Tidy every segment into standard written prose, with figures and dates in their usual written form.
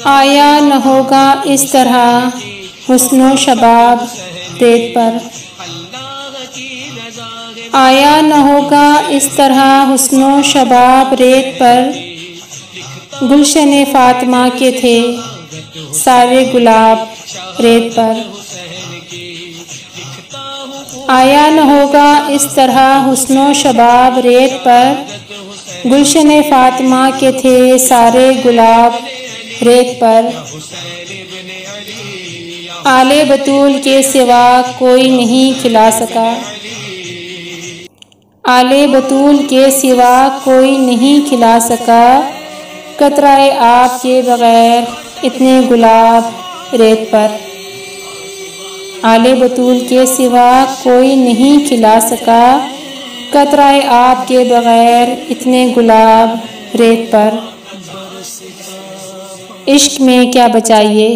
آیا نہ ہوگا اس طرح حسن و شباب ریت پر، آیا نہ ہوگا اس طرح حسن و شباب ریت پر، گلشن فاطمہ کے تھے سارے گلاب ریت پر، آیا نہ ہوگا اس طرح حسن و شباب ریت پر، گلشن فاطمہ کے تھے سارے گلاب ریت پر، آل بطول کے سوا کوئی نہیں کھلا سکا، آل بطول کے سوا کوئی نہیں کھلا سکا، قطرہ آب کے بغیر اتنے گلاب ریت پر، آل بطول کے سوا کوئی نہیں کھلا سکا، قطرہ آب کے بغیر اتنے گلاب ریت پر، عشق میں کیا بچائیے،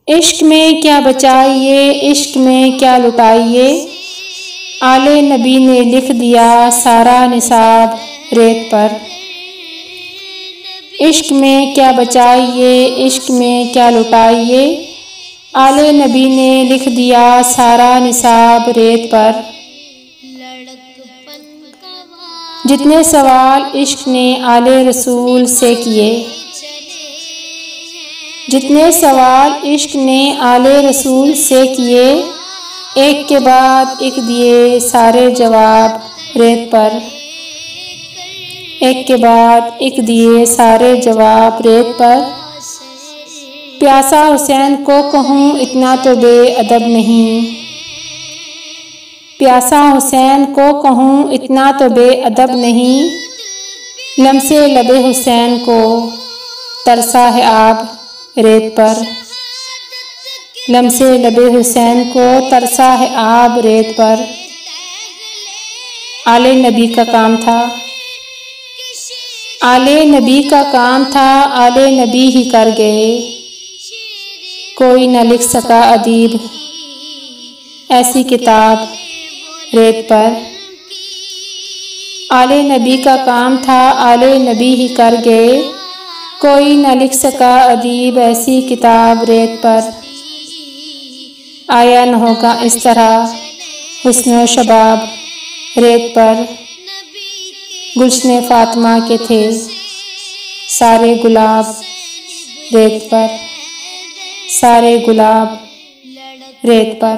عشق میں کیا بچائیے، عشق میں کیا لٹائیے، آل نبی نے لکھ دیا سارا نصاب ریت پر، عشق میں کیا بچائیے، عشق میں کیا لٹائیے، آل نبی نے لکھ دیا سارا نصاب ریت پر، جتنے سوال عشق نے آل رسول سے کیے، جتنے سوال عشق نے آل رسول سے کیے، ایک کے بعد ایک دیے سارے جواب ریت پر، ایک کے بعد ایک دیے سارے جواب ریت پر، پیاسا حسین کو کہوں اتنا تو بے ادب نہیں، پیاسا حسین کو کہوں اتنا تو بے ادب نہیں، لمس لب حسین کو ترسا ہے آب ریت پر، لمس لب حسین کو ترسا ہے آب ریت پر، آل نبی کا کام تھا، آل نبی کا کام تھا، آل نبی ہی کر گئے، کوئی نہ لکھ سکا ادیب ایسی کتاب ریت پر، آل نبی کا کام تھا، آل نبی ہی کر گئے، کوئی نہ لکھ سکا ادیب ایسی کتاب ریت پر، آیا نہ ہوگا اس طرح حسن و شباب ریت پر، گلشن فاطمہ کے تھے سارے گلاب ریت پر، سارے گلاب ریت پر۔